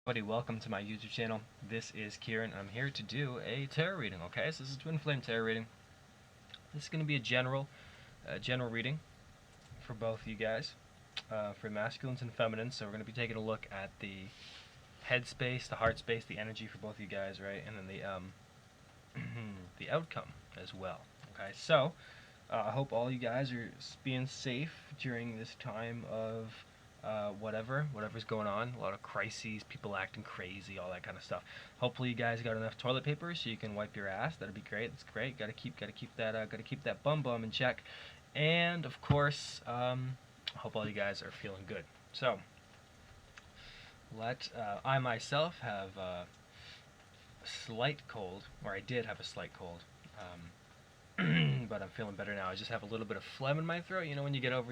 Everybody, welcome to my YouTube channel. This is Kieran. I'm here to do a tarot reading. Okay, so this is twin flame tarot reading. This is going to be a general reading for both of you guys, for masculines and feminines. So we're going to be taking a look at the head space, the heart space, the energy for both of you guys, right, and then the the outcome as well. Okay, so I hope all you guys are being safe during this time of whatever's going on. A lot of crises, people acting crazy, all that kind of stuff. Hopefully you guys got enough toilet paper so you can wipe your ass. That'd be great. That's great. Gotta keep that bum in check. And of course, I hope all you guys are feeling good. So I myself have a slight cold, or I did have a slight cold. But I'm feeling better now. I just have a little bit of phlegm in my throat. You know, when you get over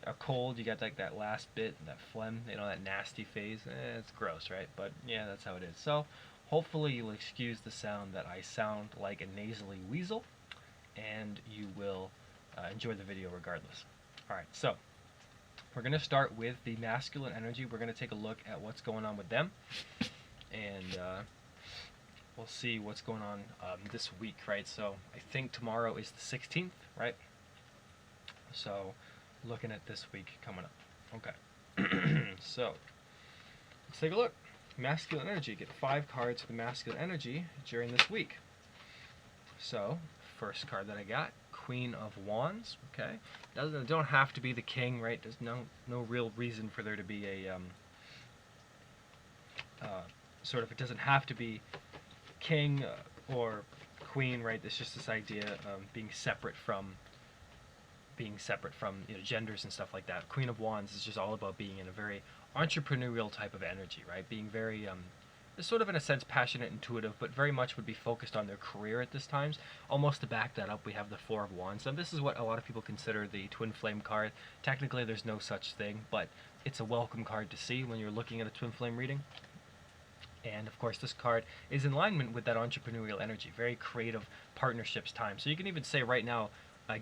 a cold, you got like that last bit, that phlegm, you know, that nasty phase. It's gross, right? But yeah, that's how it is. So hopefully you'll excuse the sound that I sound like a nasally weasel, and you will enjoy the video regardless. Alright, so we're going to start with the masculine energy. We're going to take a look at what's going on with them, and we'll see what's going on this week, right? So I think tomorrow is the 16th, right? So looking at this week coming up. Okay. So let's take a look. Masculine energy. Get 5 cards for the masculine energy during this week. So first card that I got, Queen of Wands. Okay. Don't have to be the king, right? There's no real reason for there to be a it doesn't have to be king or queen, right? It's just this idea of being separate from genders and stuff like that. Queen of Wands is just all about being in a very entrepreneurial type of energy, right? Being very sort of in a sense passionate, intuitive, but very much would be focused on their career at this times. Almost to back that up, we have the Four of Wands. Now this is what a lot of people consider the twin flame card. Technically there's no such thing, but it's a welcome card to see when you're looking at a twin flame reading. And of course this card is in alignment with that entrepreneurial energy, very creative partnerships time. So you can even say right now,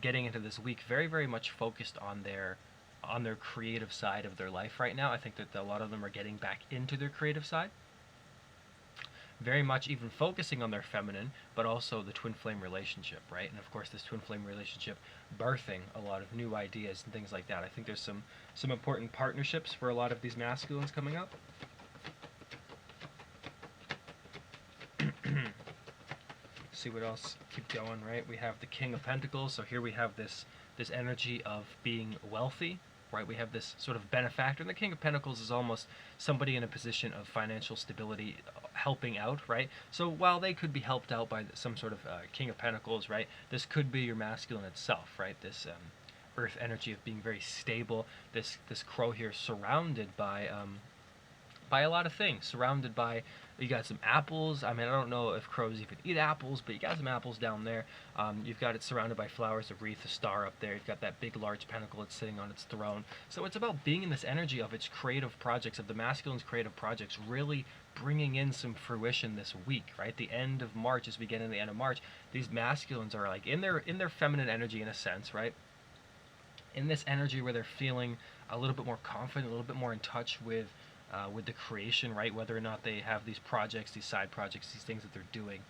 getting into this week, very much focused on their creative side of their life right now. I think that a lot of them are getting back into their creative side. Very much even focusing on their feminine, but also the twin flame relationship, right? And of course this twin flame relationship birthing a lot of new ideas and things like that. I think there's some important partnerships for a lot of these masculines coming up. See what else. Keep going, right? We have the King of Pentacles. So here we have this energy of being wealthy, right? We have this sort of benefactor. And the King of Pentacles is almost somebody in a position of financial stability, helping out, right? So while they could be helped out by some sort of King of Pentacles, right? This could be your masculine itself, right? This earth energy of being very stable. This crow here surrounded by a lot of things, surrounded by, you got some apples. I mean, I don't know if crows even eat apples, but you got some apples down there. You've got it surrounded by flowers, a wreath, a star up there. You've got that big large pentacle that's sitting on its throne. So it's about being in this energy of its creative projects, of the masculine's creative projects, really bringing in some fruition this week, right? The end of March, as we get into the end of March, these masculines are like in their feminine energy in a sense, right? In this energy where they're feeling a little bit more confident, a little bit more in touch with the creation, right? Whether or not they have these projects, these side projects, these things that they're doing,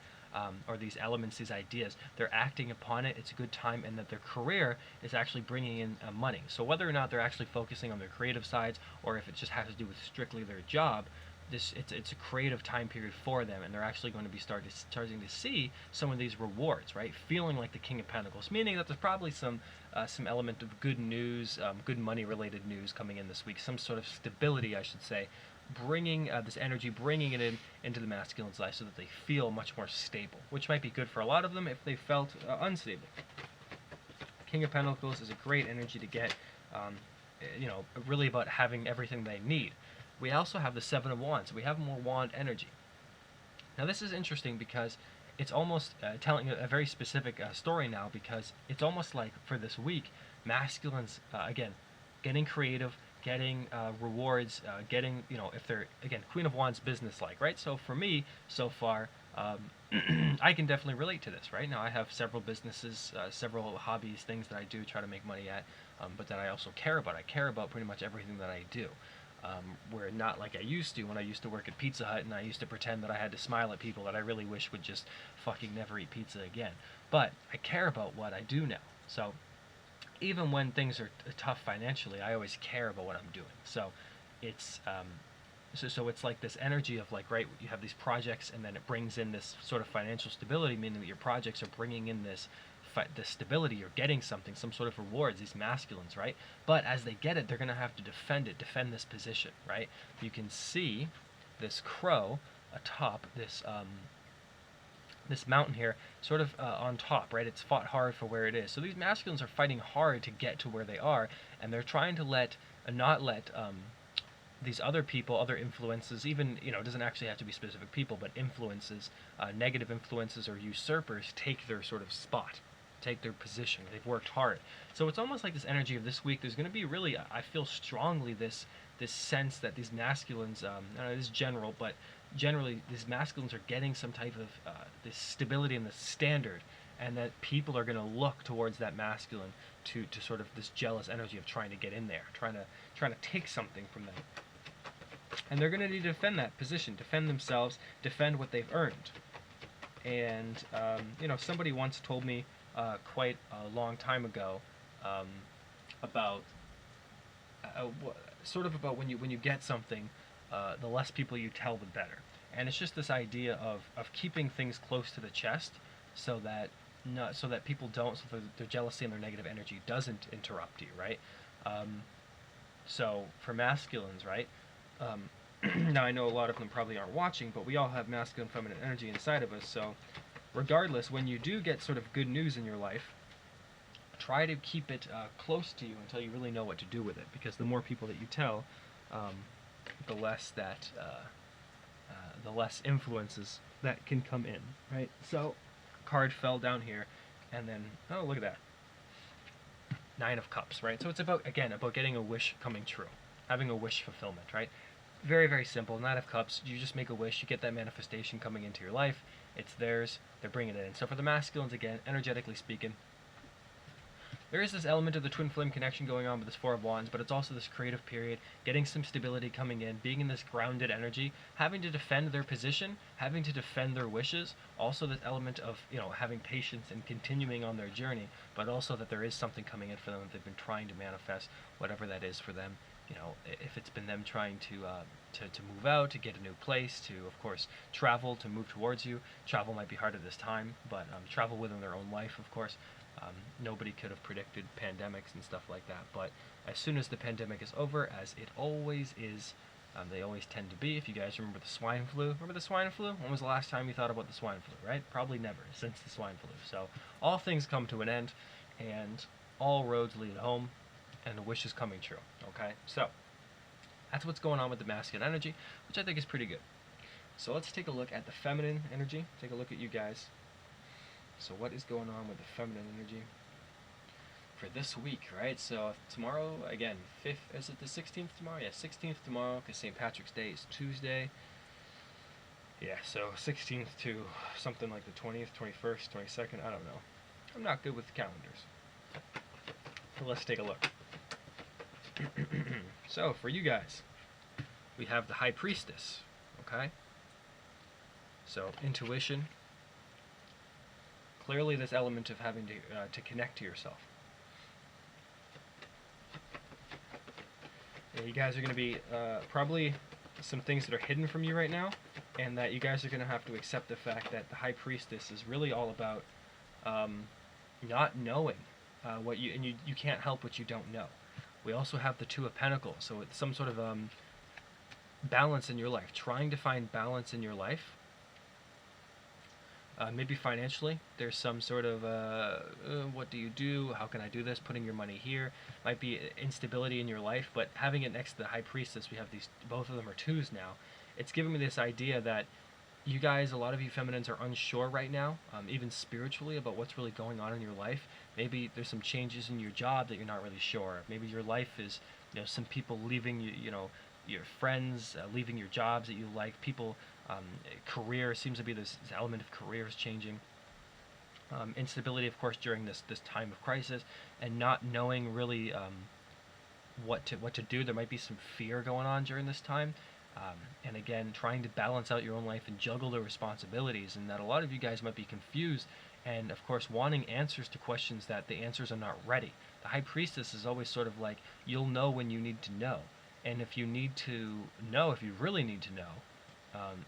or these elements, these ideas, they're acting upon it. It's a good time, and that their career is actually bringing in money. So whether or not they're actually focusing on their creative sides, or if it just has to do with strictly their job, it's a creative time period for them, and they're actually going to be starting to see some of these rewards, right? Feeling like the King of Pentacles, meaning that there's probably some element of good news, good money-related news coming in this week, some sort of stability, I should say, bringing this energy, bringing it into the masculine's life so that they feel much more stable, which might be good for a lot of them if they felt unstable. King of Pentacles is a great energy to get, really about having everything they need. We also have the Seven of Wands. We have more wand energy. Now this is interesting because it's almost telling a very specific story now, because it's almost like for this week, masculines, again, getting creative, getting rewards, getting, if they're, again, Queen of Wands business-like, right? So for me, so far, I can definitely relate to this, right? Now I have several businesses, several hobbies, things that I do try to make money at, but that I also care about. I care about pretty much everything that I do. where not like I used to when I used to work at Pizza Hut and I used to pretend that I had to smile at people that I really wish would just fucking never eat pizza again. But I care about what I do now. So even when things are tough financially, I always care about what I'm doing. So it's so it's like this energy of like, right, you have these projects and then it brings in this sort of financial stability, meaning that your projects are bringing in this stability. You're getting something, some sort of rewards, these masculines, right? But as they get it, they're going to have to defend it, defend this position, right? You can see this crow atop this this mountain here, sort of on top, right? It's fought hard for where it is. So these masculines are fighting hard to get to where they are, and they're trying to not let these other people, other influences, even, it doesn't actually have to be specific people, but influences, negative influences or usurpers take their sort of spot, take their position. They've worked hard. So it's almost like this energy of this week. There's going to be really, I feel strongly this sense that these masculines, I don't know, this is general, but generally these masculines are getting some type of this stability and this standard, and that people are going to look towards that masculine to sort of this jealous energy of trying to get in there, trying to take something from them. And they're going to need to defend that position, defend themselves, defend what they've earned. And somebody once told me quite a long time ago about sort of about when you get something, the less people you tell, the better. And it's just this idea of keeping things close to the chest, so that people don't, so that their jealousy and their negative energy doesn't interrupt you, right? So for masculines, right? Now I know a lot of them probably aren't watching, but we all have masculine, feminine energy inside of us. So regardless, when you do get sort of good news in your life, try to keep it close to you until you really know what to do with it. Because the more people that you tell, the less influences that can come in, right? So, card fell down here, and then, oh, look at that. 9 of Cups, right? So it's about getting a wish coming true, having a wish fulfillment, right? Very, very simple. 9 of Cups, you just make a wish, you get that manifestation coming into your life, it's theirs, they're bringing it in. So for the masculines, again, energetically speaking, there is this element of the twin flame connection going on with this 4 of Wands, but it's also this creative period, getting some stability coming in, being in this grounded energy, having to defend their position, having to defend their wishes, also this element of, having patience and continuing on their journey, but also that there is something coming in for them that they've been trying to manifest, whatever that is for them. If it's been them trying to move out, to get a new place, to, of course, travel, to move towards you. Travel might be hard at this time, but travel within their own life, of course. Nobody could have predicted pandemics and stuff like that, but as soon as the pandemic is over, as it always is, they always tend to be. If you guys remember the swine flu, when was the last time you thought about the swine flu, right? Probably never, since the swine flu. So all things come to an end, and all roads lead home, and the wish is coming true, okay? So that's what's going on with the masculine energy, which I think is pretty good. So let's take a look at the feminine energy, take a look at you guys. So what is going on with the feminine energy for this week, right? So tomorrow, again, 5th, is it the 16th tomorrow? Yeah, 16th tomorrow, because St. Patrick's Day is Tuesday. Yeah, so 16th to something like the 20th, 21st, 22nd, I don't know. I'm not good with calendars. So let's take a look. So for you guys, we have the High Priestess, okay? So intuition. Clearly this element of having to connect to yourself. And you guys are going to be probably some things that are hidden from you right now, and that you guys are going to have to accept the fact that the High Priestess is really all about not knowing what you can't help what you don't know. We also have the 2 of Pentacles, so it's some sort of balance in your life, trying to find balance in your life. Maybe financially, there's some sort of, what do you do? How can I do this? Putting your money here. Might be instability in your life, but having it next to the High Priestess, we have these, both of them are 2s now. It's giving me this idea that you guys, a lot of you feminines are unsure right now, even spiritually, about what's really going on in your life. Maybe there's some changes in your job that you're not really sure. Maybe your life is, some people leaving you, your friends leaving your jobs that you like, people, career seems to be this element of careers changing. Instability, of course, during this time of crisis, and not knowing really what to do. There might be some fear going on during this time. And again, trying to balance out your own life and juggle the responsibilities, and that a lot of you guys might be confused, and of course wanting answers to questions that the answers are not ready. The High Priestess is always sort of like, you'll know when you need to know. And if you need to know, if you really need to know,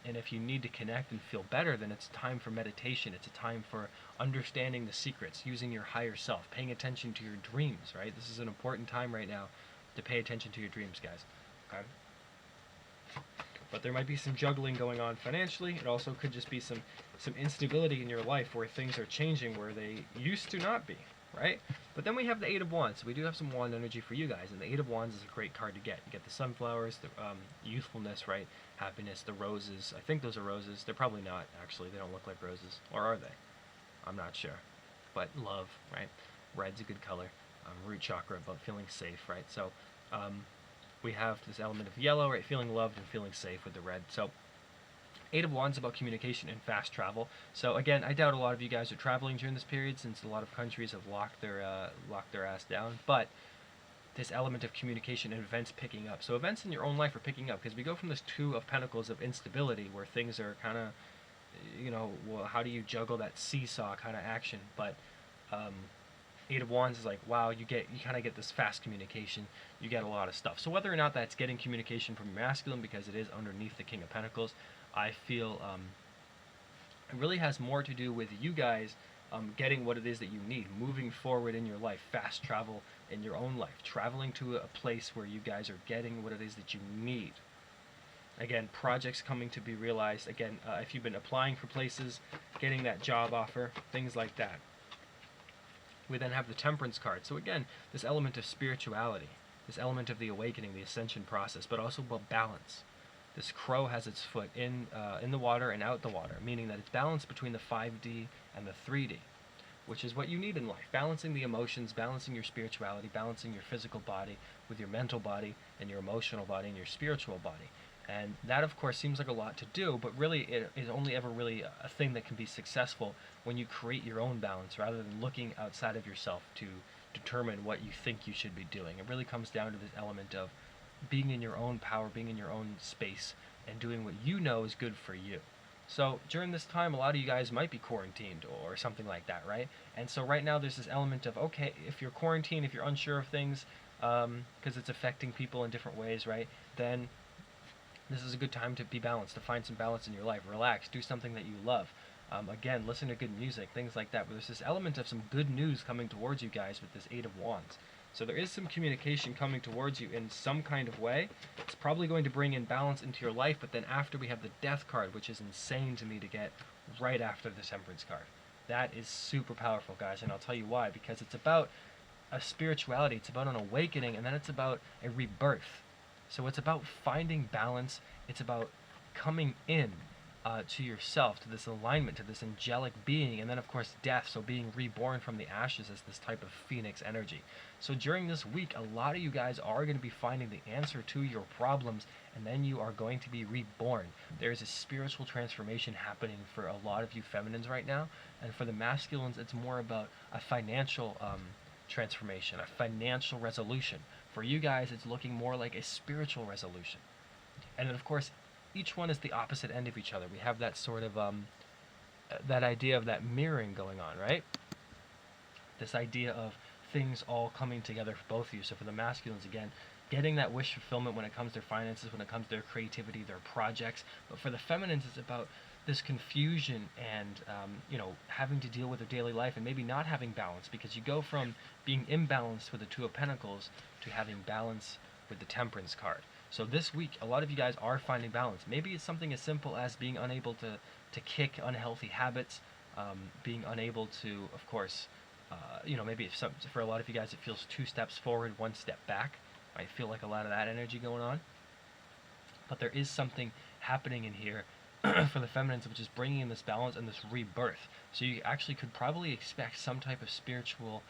and if you need to connect and feel better, then it's time for meditation. It's a time for understanding the secrets, using your higher self, paying attention to your dreams, right? This is an important time right now to pay attention to your dreams, guys. Okay? But there might be some juggling going on financially. It also could just be some instability in your life where things are changing where they used to not be, right? But then we have the Eight of Wands. So we do have some wand energy for you guys, and the Eight of Wands is a great card to get. You get the sunflowers, the youthfulness, right? Happiness, the roses. I think those are roses. They're probably not, actually. They don't look like roses. Or are they? I'm not sure. But love, right? Red's a good color. Root chakra, about feeling safe, right? So we have this element of yellow, right? Feeling loved and feeling safe with the red. So Eight of Wands about communication and fast travel. So again, I doubt a lot of you guys are traveling during this period, since a lot of countries have locked their ass down. But this element of communication and events picking up. So events in your own life are picking up, because we go from this Two of Pentacles of instability, where things are kind of, well, how do you juggle that seesaw kind of action? But Eight of Wands is like, wow, you kind of get this fast communication. You get a lot of stuff. So whether or not that's getting communication from your masculine, because it is underneath the King of Pentacles, I feel it really has more to do with you guys getting what it is that you need, moving forward in your life, fast travel in your own life, traveling to a place where you guys are getting what it is that you need. Again, projects coming to be realized. Again, if you've been applying for places, getting that job offer, things like that. We then have the Temperance card. So again, this element of spirituality, this element of the awakening, the ascension process, but also about balance. This crow has its foot in the water and out the water, meaning that it's balanced between the 5D and the 3D, which is what you need in life. Balancing the emotions, balancing your spirituality, balancing your physical body with your mental body and your emotional body and your spiritual body. And that, of course, seems like a lot to do, but really it is only ever really a thing that can be successful when you create your own balance rather than looking outside of yourself to determine what you think you should be doing. It really comes down to this element of being in your own power, being in your own space, and doing what you know is good for you. So during this time, a lot of you guys might be quarantined or something like that, right? And so right now there's this element of, okay, if you're quarantined, if you're unsure of things, because it's affecting people in different ways, right, then this is a good time to be balanced, to find some balance in your life. Relax, do something that you love. Again, listen to good music, things like that. But there's this element of some good news coming towards you guys with this Eight of Wands. So there is some communication coming towards you in some kind of way. It's probably going to bring in balance into your life, but then after we have the Death card, which is insane to me to get right after the Temperance card. That is super powerful, guys, and I'll tell you why. Because it's about a spirituality, it's about an awakening, and then it's about a rebirth. So it's about finding balance, it's about coming in to yourself, to this alignment, to this angelic being, and then of course death, so being reborn from the ashes as this type of phoenix energy. So during this week, a lot of you guys are going to be finding the answer to your problems, and then you are going to be reborn. There is a spiritual transformation happening for a lot of you feminines right now, and for the masculines, it's more about a financial transformation, a financial resolution. For you guys, it's looking more like a spiritual resolution. And then of course, each one is the opposite end of each other. We have that sort of, that idea of that mirroring going on, right? This idea of things all coming together for both of you. So for the masculines, again, getting that wish fulfillment when it comes to their finances, when it comes to their creativity, their projects. But for the feminines, it's about this confusion and, having to deal with their daily life and maybe not having balance, because you go from being imbalanced with the Two of Pentacles to having balance with the Temperance card. So this week, a lot of you guys are finding balance. Maybe it's something as simple as being unable to kick unhealthy habits, being unable to, of course, maybe for a lot of you guys it feels 2 steps forward, 1 step back. I feel like a lot of that energy going on. But there is something happening in here for the feminines, which is bringing in this balance and this rebirth. So you actually could probably expect some type of spiritual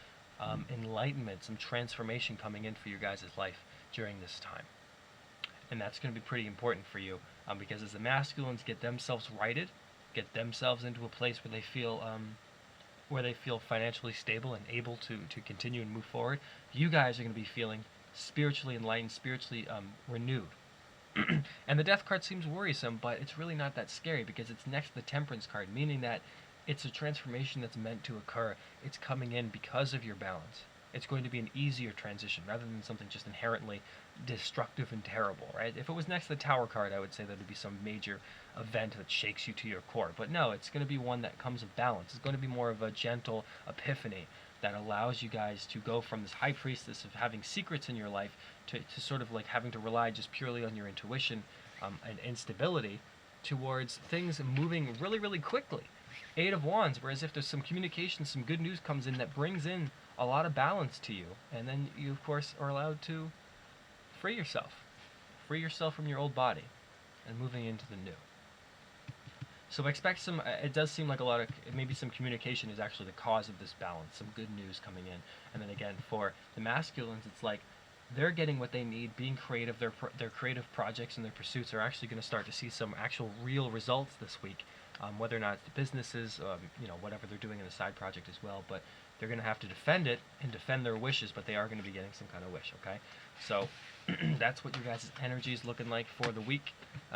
enlightenment, some transformation coming in for your guys' life during this time. And that's going to be pretty important for you, because as the masculines get themselves righted, get themselves into a place where they feel financially stable and able to continue and move forward, you guys are going to be feeling spiritually enlightened, spiritually renewed. And the death card seems worrisome, but it's really not that scary because it's next to the temperance card, meaning that it's a transformation that's meant to occur. It's coming in because of your balance. It's going to be an easier transition rather than something just inherently destructive and terrible, right? If it was next to the tower card, I would say that would be some major event that shakes you to your core. But no, it's going to be one that comes of balance. It's going to be more of a gentle epiphany that allows you guys to go from this high priestess of having secrets in your life to sort of like having to rely just purely on your intuition and instability towards things moving really, really quickly. Eight of Wands, whereas if there's some communication, some good news comes in that brings in a lot of balance to you, and then you, of course, are allowed to free yourself. Free yourself from your old body and moving into the new. So expect some, it does seem like a lot of, maybe some communication is actually the cause of this balance, some good news coming in. And then again, for the masculines, it's like they're getting what they need, being creative, their creative projects and their pursuits are actually going to start to see some actual real results this week. Whether or not it's the businesses, whatever they're doing in the side project as well, but they're going to have to defend it and defend their wishes, but they are going to be getting some kind of wish, okay? So that's what you guys' energy is looking like for the week.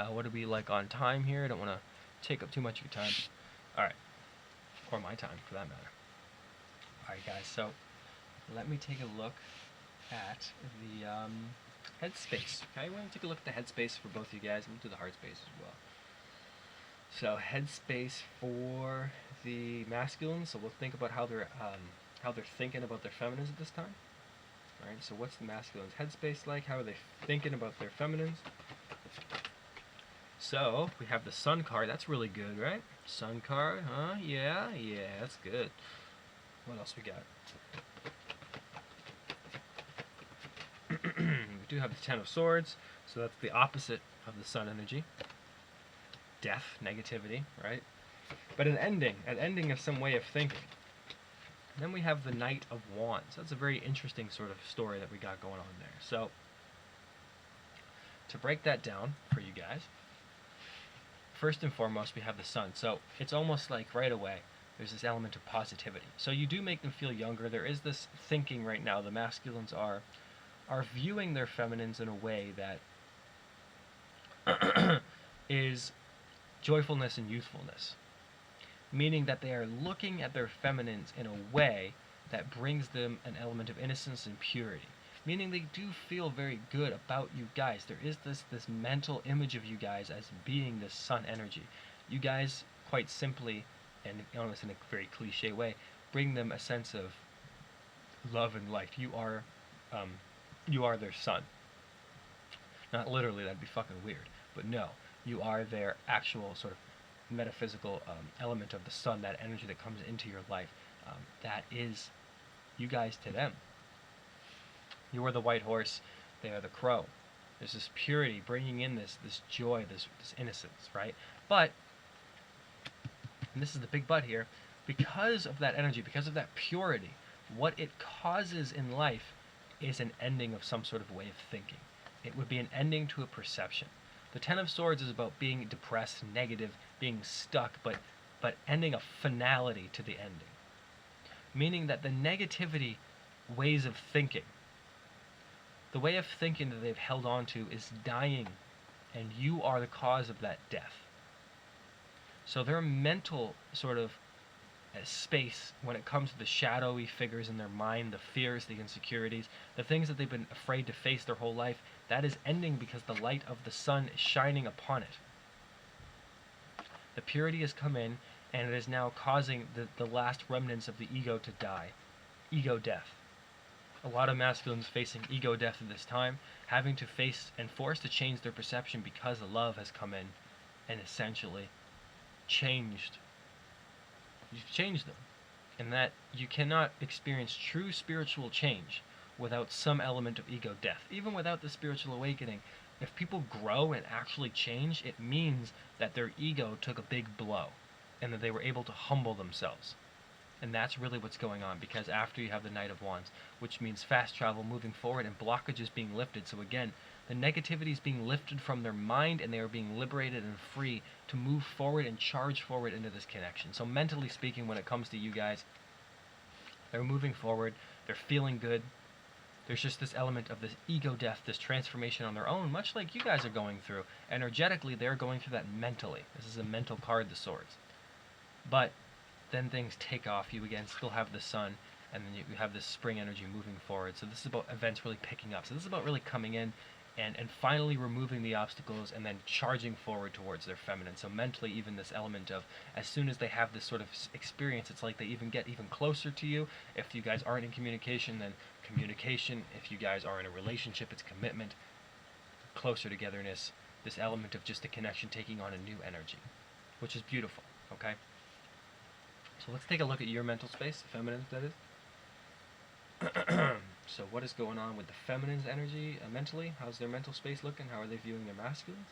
What are we like on time here? I don't want to take up too much of your time. All right, or my time for that matter. All right, guys, so let me take a look at the headspace, okay? We're going to take a look at the headspace for both of you guys. I'm going to do the heart space as well. So headspace for the masculines. So we'll think about how they're thinking about their feminines at this time. All right. So what's the masculines' headspace like? How are they thinking about their feminines? So we have the Sun card. That's really good, right? Sun card, huh? Yeah, that's good. What else we got? We do have the Ten of Swords. So that's the opposite of the Sun energy. Death, negativity, right? But an ending of some way of thinking. And then we have the Knight of Wands. That's a very interesting sort of story that we got going on there. So, to break that down for you guys, first and foremost, we have the Sun. So, it's almost like right away, there's this element of positivity. So you do make them feel younger. There is this thinking right now. The masculines are viewing their feminines in a way that is joyfulness and youthfulness, meaning that they are looking at their feminines in a way that brings them an element of innocence and purity, meaning they do feel very good about you guys. There is this mental image of you guys as being this Sun energy. You guys, quite simply, and almost in a very cliche way, bring them a sense of love and light. You are their Sun. Not literally, that'd be fucking weird, but no. You are their actual sort of metaphysical element of the Sun, that energy that comes into your life. That is you guys to them. You are the white horse, they are the crow. There's this purity bringing in this joy, this innocence, right? But, and this is the big but here, because of that energy, because of that purity, what it causes in life is an ending of some sort of way of thinking. It would be an ending to a perception. The Ten of Swords is about being depressed, negative, being stuck, but ending a finality to the ending. Meaning that the negativity ways of thinking, the way of thinking that they've held on to is dying, and you are the cause of that death. So their mental sort of space when it comes to the shadowy figures in their mind, the fears, the insecurities, the things that they've been afraid to face their whole life, that is ending because the light of the Sun is shining upon it. The purity has come in, and it is now causing the last remnants of the ego to die. Ego death. A lot of masculines facing ego death at this time, having to face and forced to change their perception because love has come in and essentially changed. You've changed them. And that you cannot experience true spiritual change without some element of ego death. Even without the spiritual awakening, if people grow and actually change, it means that their ego took a big blow and that they were able to humble themselves. And that's really what's going on, because after you have the Knight of Wands, which means fast travel, moving forward, and blockages being lifted. So again, the negativity is being lifted from their mind, and they are being liberated and free to move forward and charge forward into this connection. So mentally speaking, when it comes to you guys, they're moving forward, they're feeling good, There's just this element of this ego death, this transformation on their own, much like you guys are going through. Energetically, they're going through that mentally. This is a mental card, the Swords. But then things take off. You again still have the Sun, and then you have this spring energy moving forward. So this is about events really picking up. So this is about really coming in and finally removing the obstacles and then charging forward towards their feminine. So mentally, even this element of, as soon as they have this sort of experience, it's like they even get even closer to you. If you guys aren't in communication, then communication. If you guys are in a relationship, it's commitment, closer togetherness, this element of just the connection taking on a new energy, which is beautiful, okay? So let's take a look at your mental space, feminine, that is. So what is going on with the feminine's energy mentally? How's their mental space looking? How are they viewing their masculines?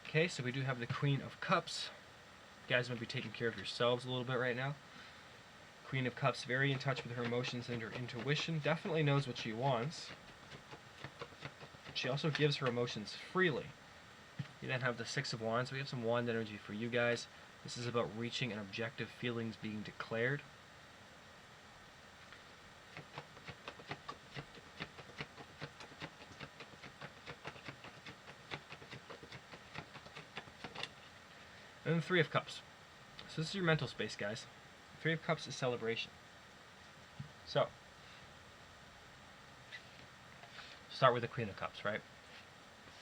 Okay, so we do have the Queen of Cups. You guys might be taking care of yourselves a little bit right now. Queen of Cups, very in touch with her emotions and her intuition. Definitely knows what she wants. She also gives her emotions freely. You then have the Six of Wands. We have some wand energy for you guys. This is about reaching an objective, feelings being declared. And then the Three of Cups. So this is your mental space, guys. Three of Cups is celebration. So, start with the Queen of Cups, right?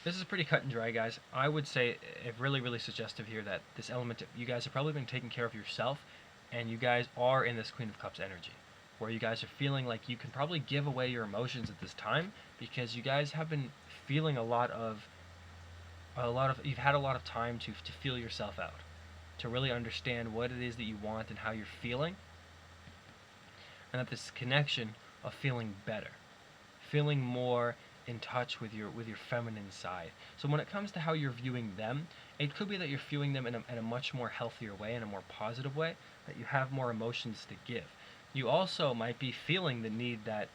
This is pretty cut and dry, guys. I would say it's really, really suggestive here that this element of you guys have probably been taking care of yourself, and you guys are in this Queen of Cups energy, where you guys are feeling like you can probably give away your emotions at this time because you guys have been feeling you've had a lot of time to feel yourself out, to really understand what it is that you want and how you're feeling, and that this connection of feeling better, feeling more in touch with your feminine side. So when it comes to how you're viewing them, it could be that you're viewing them in a much more healthier way, in a more positive way, that you have more emotions to give. You also might be feeling the need that,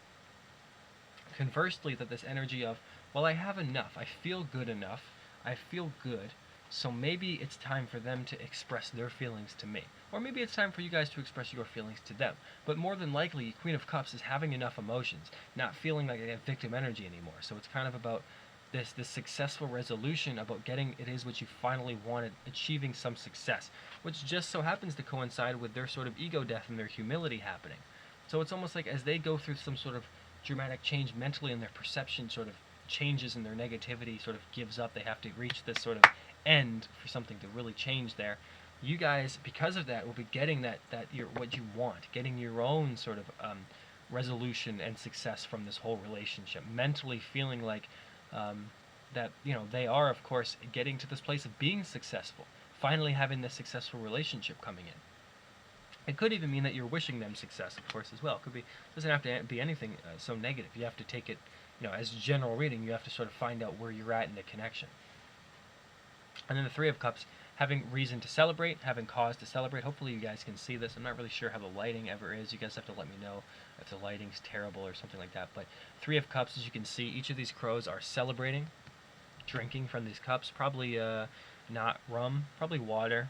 conversely, that this energy of, well, I have enough, I feel good enough, I feel good, so maybe it's time for them to express their feelings to me. Or maybe it's time for you guys to express your feelings to them. But more than likely, Queen of Cups is having enough emotions, not feeling like they have victim energy anymore. So it's kind of about this successful resolution, about getting it is what you finally wanted, achieving some success, which just so happens to coincide with their sort of ego death and their humility happening. So it's almost like as they go through some sort of dramatic change mentally and their perception sort of changes and their negativity sort of gives up, they have to reach this sort of end for something to really change there. You guys, because of that, will be getting what you want, getting your own sort of resolution and success from this whole relationship. Mentally feeling like that, they are, of course, getting to this place of being successful, finally having this successful relationship coming in. It could even mean that you're wishing them success, of course, as well. It could be, doesn't have to be anything so negative. You have to take it, as a general reading, you have to sort of find out where you're at in the connection. And then the Three of Cups, having reason to celebrate, having cause to celebrate. Hopefully you guys can see this. I'm not really sure how the lighting ever is. You guys have to let me know if the lighting's terrible or something like that. But Three of Cups, as you can see, each of these crows are celebrating, drinking from these cups. Probably not rum, probably water.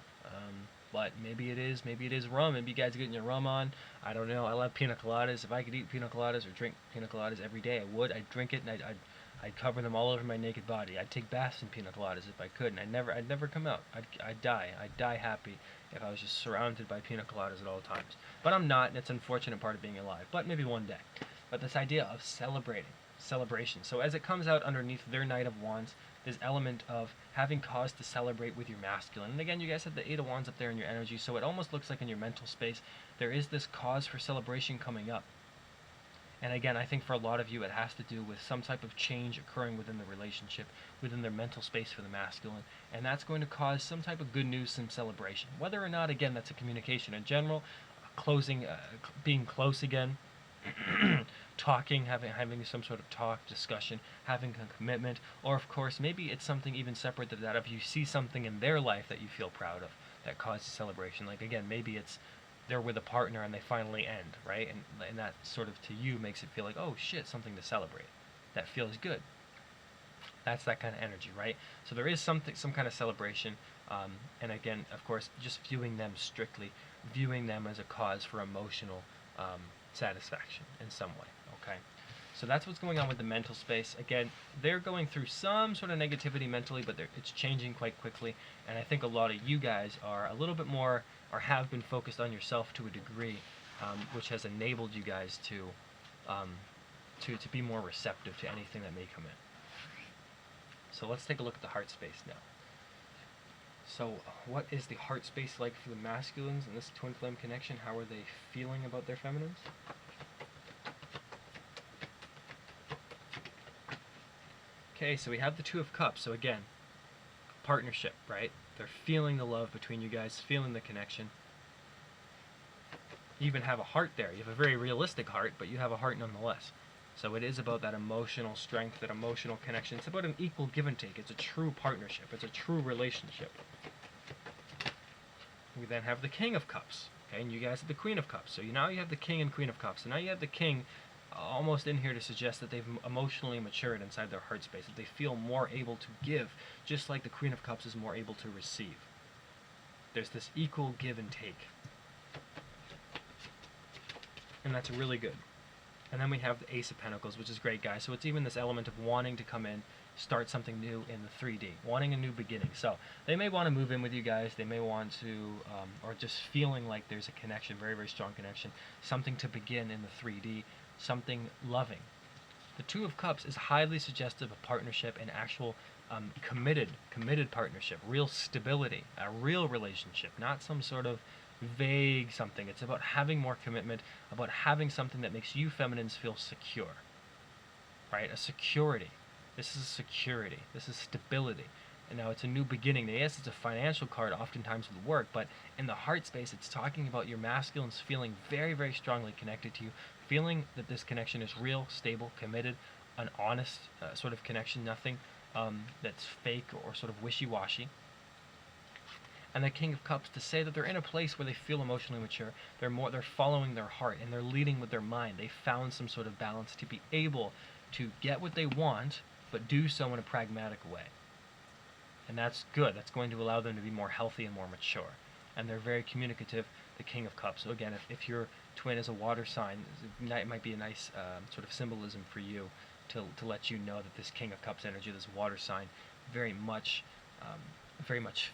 But maybe it is rum. Maybe you guys are getting your rum on. I don't know. I love pina coladas. If I could eat pina coladas or drink pina coladas every day, I would. I'd drink it and I'd cover them all over my naked body. I'd take baths in pina coladas if I could, and I'd never come out. I'd die. I'd die happy if I was just surrounded by pina coladas at all times. But I'm not, and it's an unfortunate part of being alive. But maybe one day. But this idea of celebration. So as it comes out underneath their Knight of Wands, this element of having cause to celebrate with your masculine. And again, you guys have the Eight of Wands up there in your energy, so it almost looks like in your mental space, there is this cause for celebration coming up. And again, I think for a lot of you, it has to do with some type of change occurring within the relationship, within their mental space for the masculine. And that's going to cause some type of good news, some celebration. Whether or not, again, that's a communication in general, being close again, talking, having some sort of talk, discussion, having a commitment, or of course, maybe it's something even separate to that if you see something in their life that you feel proud of that causes celebration. Like again, maybe it's they're with a partner and they finally end, right? And that sort of to you makes it feel like, oh shit, something to celebrate. That feels good. That's that kind of energy, right? So there is some kind of celebration, and again, of course, just viewing them strictly, viewing them as a cause for emotional satisfaction in some way. Okay, so that's what's going on with the mental space. Again, they're going through some sort of negativity mentally, but it's changing quite quickly. And I think a lot of you guys are a little bit more, or have been focused on yourself to a degree, which has enabled you guys to be more receptive to anything that may come in. So let's take a look at the heart space now. So what is the heart space like for the masculines in this twin flame connection? How are they feeling about their feminines? Okay, so we have the Two of Cups. So again, partnership, right? They're feeling the love between you guys, feeling the connection. You even have a heart there. You have a very realistic heart, but you have a heart nonetheless. So it is about that emotional strength, that emotional connection. It's about an equal give and take. It's a true partnership. It's a true relationship. We then have the King of Cups, okay, and you guys have the Queen of Cups. So now you have the King and Queen of Cups. So now you have the King almost in here to suggest that they've emotionally matured inside their heart space, that they feel more able to give, just like the Queen of Cups is more able to receive. There's this equal give and take. And that's really good. And then we have the Ace of Pentacles, which is great, guys. So it's even this element of wanting to come in, start something new in the 3D, wanting a new beginning. So they may want to move in with you guys. They may want to, or just feeling like there's a connection, very, very strong connection, something to begin in the 3D, something loving. The Two of Cups is highly suggestive of partnership and actual committed partnership, real stability, a real relationship, not some sort of vague something. It's about having more commitment, about having something that makes you feminines feel secure, right? A security. This is security. This is stability. And now it's a new beginning. Yes, it's a financial card oftentimes with work, but in the heart space, it's talking about your masculines feeling very, very strongly connected to you, feeling that this connection is real, stable, committed, an honest sort of connection, nothing that's fake or sort of wishy-washy. And the King of Cups to say that they're in a place where they feel emotionally mature. They're following their heart and they're leading with their mind. They found some sort of balance to be able to get what they want, but do so in a pragmatic way. And that's good. That's going to allow them to be more healthy and more mature. And they're very communicative, the King of Cups. So again, if your twin is a water sign, it might be a nice sort of symbolism for you to let you know that this King of Cups energy, this water sign, very much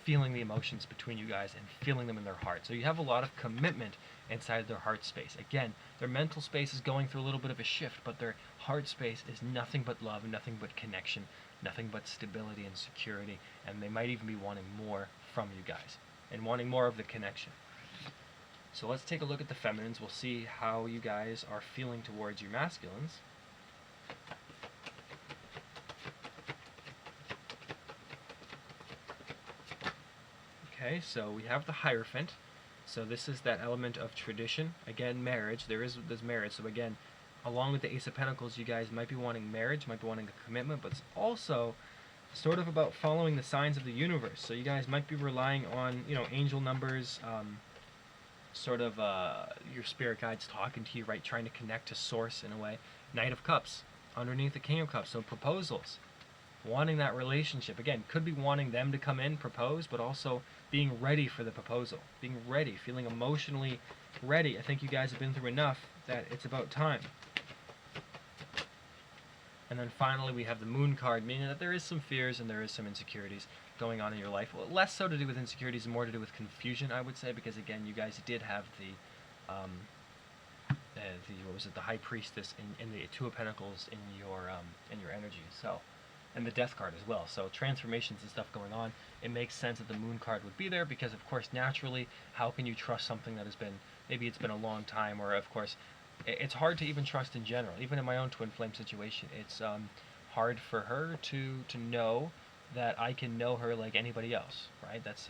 feeling the emotions between you guys and feeling them in their heart. So you have a lot of commitment inside their heart space. Again, their mental space is going through a little bit of a shift, but their heart space is nothing but love and nothing but connection, nothing but stability and security, and they might even be wanting more from you guys and wanting more of the connection. So let's take a look at the feminines. We'll see how you guys are feeling towards your masculines. Okay, so we have the Hierophant. So this is that element of tradition. Again, marriage. There's marriage. So again, along with the Ace of Pentacles, you guys might be wanting marriage, might be wanting a commitment, but it's also sort of about following the signs of the universe. So you guys might be relying on, angel numbers, sort of your spirit guides talking to you, right? Trying to connect to source in a way. Knight of Cups underneath the King of Cups. So proposals. Wanting that relationship. Again, could be wanting them to come in, propose, but also being ready for the proposal. Being ready, feeling emotionally ready. I think you guys have been through enough that it's about time. And then finally we have the Moon card, meaning that there is some fears and there is some insecurities going on in your life. Well, less so to do with insecurities and more to do with confusion, I would say, because again, you guys did have the High Priestess in the Two of Pentacles in your energy. So, and the Death card as well. So transformations and stuff going on. It makes sense that the Moon card would be there because, of course, naturally, how can you trust something that has been, maybe it's been a long time, or of course, it's hard to even trust in general. Even in my own twin flame situation, it's hard for her to know that I can know her like anybody else, right? That's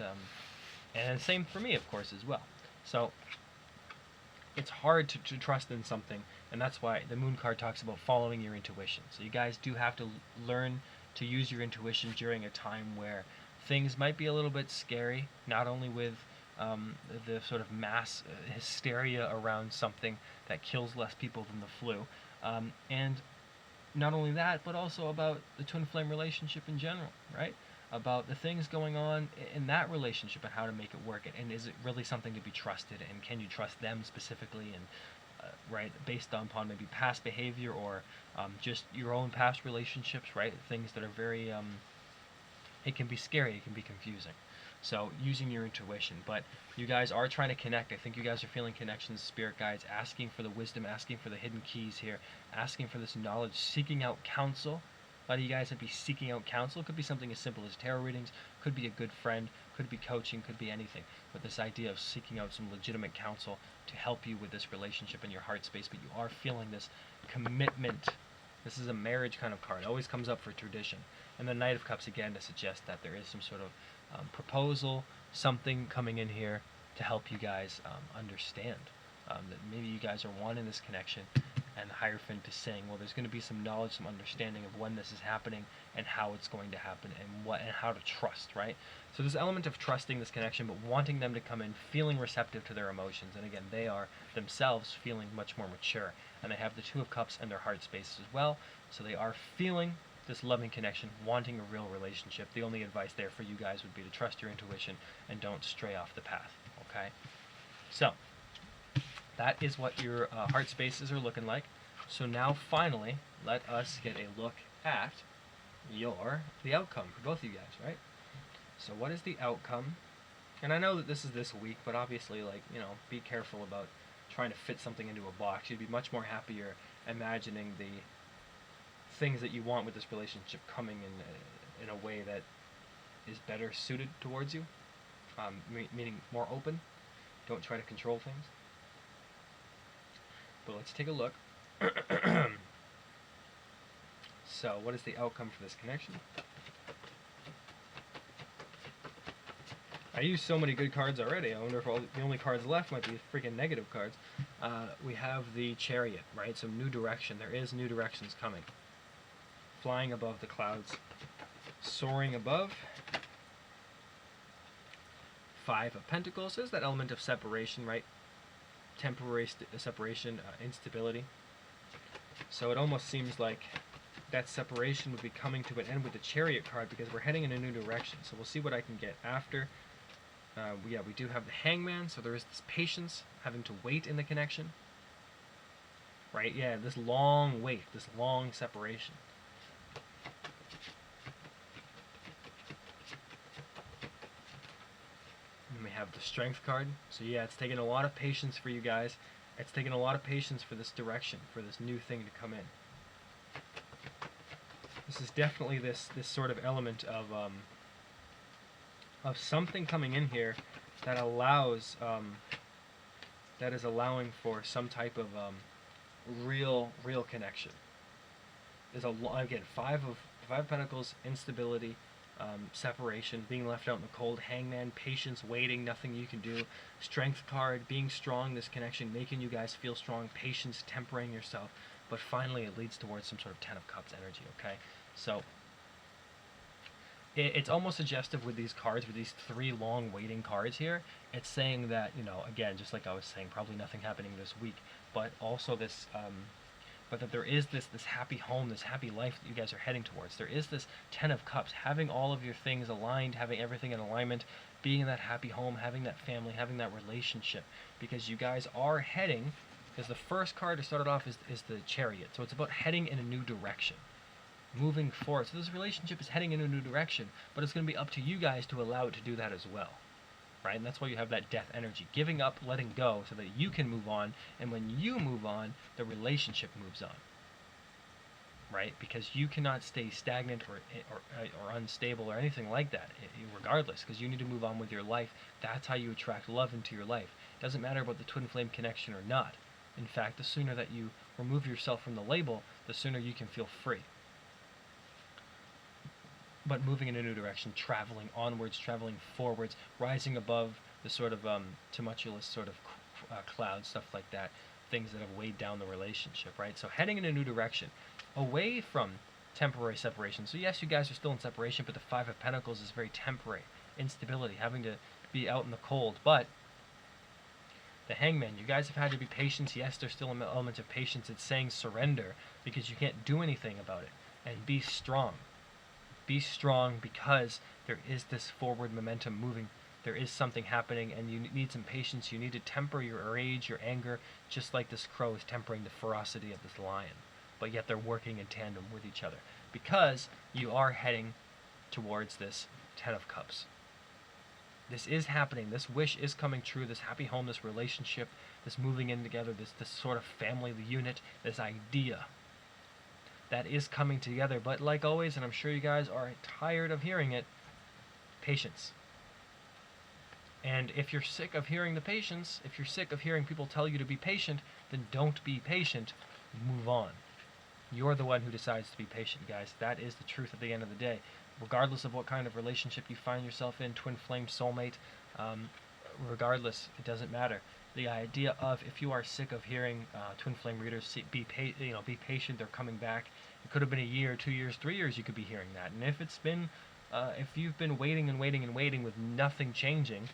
and the same for me, of course, as well. So it's hard to trust in something, and that's why the Moon card talks about following your intuition. So you guys do have to learn to use your intuition during a time where things might be a little bit scary, not only with the sort of mass hysteria around something that kills less people than the flu, and not only that, but also about the twin flame relationship in general, right? About the things going on in that relationship and how to make it work, and is it really something to be trusted, and can you trust them specifically, and right, based upon maybe past behavior or just your own past relationships, right? Things that are very, it can be scary, it can be confusing. So using your intuition, but you guys are trying to connect. I think you guys are feeling connections, spirit guides, asking for the wisdom, asking for the hidden keys here, asking for this knowledge, seeking out counsel. A lot of you guys would be seeking out counsel. It could be something as simple as tarot readings, could be a good friend, could be coaching, could be anything. But this idea of seeking out some legitimate counsel to help you with this relationship in your heart space, but you are feeling this commitment. This is a marriage kind of card. It always comes up for tradition. And the Knight of Cups again to suggest that there is some sort of proposal, something coming in here to help you guys understand that maybe you guys are wanting this connection, and the Hierophant is saying, well, there's going to be some knowledge, some understanding of when this is happening and how it's going to happen, and how to trust, right? So there's an element of trusting this connection, but wanting them to come in feeling receptive to their emotions, and again, they are themselves feeling much more mature, and they have the Two of Cups in their heart space as well, so they are feeling this loving connection, wanting a real relationship. The only advice there for you guys would be to trust your intuition and don't stray off the path, okay? So, that is what your heart spaces are looking like. So now, finally, let us get a look at the outcome for both of you guys, right? So what is the outcome? And I know that this is this week, but obviously, like, be careful about trying to fit something into a box. You'd be much more happier imagining the things that you want with this relationship coming in a way that is better suited towards you, meaning more open. Don't try to control things. But let's take a look. So, what is the outcome for this connection? I used so many good cards already. I wonder if the only cards left might be freaking negative cards. We have the Chariot, right? So new direction. There is new directions coming. Flying above the clouds, soaring above. Five of Pentacles. There's that element of separation, right? Temporary separation, instability. So it almost seems like that separation would be coming to an end with the Chariot card, because we're heading in a new direction. So we'll see what I can get after. We do have the Hangman, so there is this patience, having to wait in the connection. Right? Yeah, this long wait, this long separation. And we have the Strength card. So yeah, it's taking a lot of patience for you guys. It's taking a lot of patience for this direction, for this new thing to come in. This is definitely this sort of element of something coming in here that allows that is allowing for some type of real connection. There's again five of Pentacles, instability, separation, being left out in the cold, Hangman, patience, waiting, nothing you can do, Strength card, being strong, this connection making you guys feel strong, patience, tempering yourself, but finally it leads towards some sort of Ten of Cups energy, okay? So it's almost suggestive with these cards, with these three long waiting cards here. It's saying that, again, just like I was saying, probably nothing happening this week, but also this but that there is this happy home, this happy life that you guys are heading towards. There is this Ten of Cups, having all of your things aligned, having everything in alignment, being in that happy home, having that family, having that relationship, because you guys are heading, because the first card to start it off is the Chariot, so it's about heading in a new direction, moving forward. So this relationship is heading in a new direction, but it's going to be up to you guys to allow it to do that as well. Right? And that's why you have that Death energy, giving up, letting go, so that you can move on. And when you move on, the relationship moves on. Right? Because you cannot stay stagnant or unstable or anything like that, regardless, because you need to move on with your life. That's how you attract love into your life. It doesn't matter about the twin flame connection or not. In fact, the sooner that you remove yourself from the label, the sooner you can feel free. But moving in a new direction, traveling onwards, traveling forwards, rising above the sort of tumultuous sort of clouds, stuff like that, things that have weighed down the relationship, right? So heading in a new direction, away from temporary separation. So yes, you guys are still in separation, but the Five of Pentacles is very temporary, instability, having to be out in the cold. But The Hangman, you guys have had to be patient. Yes, there's still an element of patience. It's saying surrender because you can't do anything about it. And be strong. Be strong because there is this forward momentum moving. There is something happening, and you need some patience. You need to temper your rage, your anger, just like this crow is tempering the ferocity of this lion. But yet they're working in tandem with each other because you are heading towards this Ten of Cups. This is happening. This wish is coming true. This happy home, this relationship, this moving in together, this sort of family unit, this idea that is coming together. But like always, and I'm sure you guys are tired of hearing it, patience. And if you're sick of hearing the patience, if you're sick of hearing people tell you to be patient, then don't be patient. Move on. You're the one who decides to be patient, guys. That is the truth at the end of the day. Regardless of what kind of relationship you find yourself in, twin flame, soulmate, regardless, it doesn't matter. The idea of, if you are sick of hearing twin flame readers be patient, they're coming back. It could have been a year, 2 years, 3 years you could be hearing that. And if you've been waiting and waiting and waiting with nothing changing,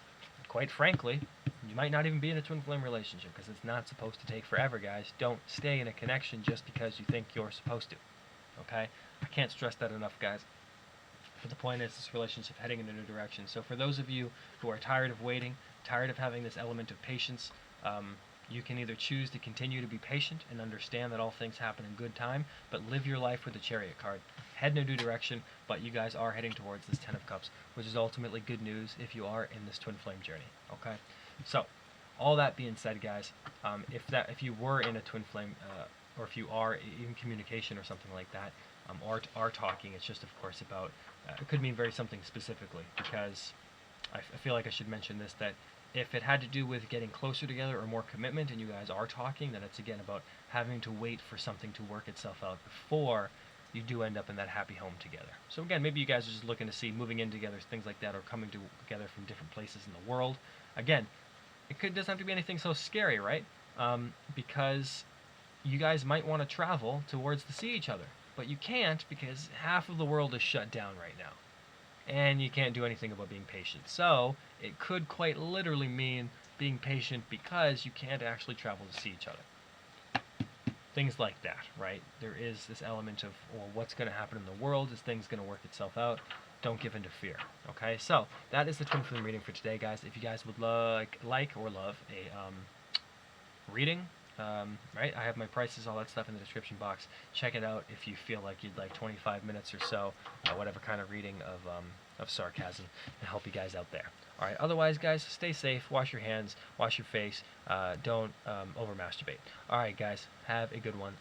quite frankly, you might not even be in a twin flame relationship because it's not supposed to take forever, guys. Don't stay in a connection just because you think you're supposed to. Okay? I can't stress that enough, guys. But the point is, this relationship heading in a new direction. So for those of you who are tired of waiting, tired of having this element of patience, you can either choose to continue to be patient and understand that all things happen in good time, but live your life with the Chariot card. Head in a new direction, but you guys are heading towards this Ten of Cups, which is ultimately good news if you are in this twin flame journey. Okay? So, all that being said, guys, if you were in a twin flame, or if you are in communication or something like that, or are talking, it's just, of course, about, it could mean very something specifically, because I feel like I should mention this, that if it had to do with getting closer together or more commitment and you guys are talking, then it's again about having to wait for something to work itself out before you do end up in that happy home together. So again, maybe you guys are just looking to see moving in together, things like that, or coming together from different places in the world. Again, doesn't have to be anything so scary, right? Because you guys might want to travel towards to see each other, but you can't because half of the world is shut down right now. And you can't do anything about being patient. So it could quite literally mean being patient because you can't actually travel to see each other. Things like that, right? There is this element of, well, what's going to happen in the world? Is things going to work itself out? Don't give in to fear, okay? So that is the twin flame reading for today, guys. If you guys would like or love a reading, right? I have my prices, all that stuff in the description box. Check it out if you feel like you'd like 25 minutes or so, whatever kind of reading of sarcasm, to help you guys out there. All right. Otherwise, guys, stay safe. Wash your hands. Wash your face. Don't over-masturbate. All right, guys. Have a good one.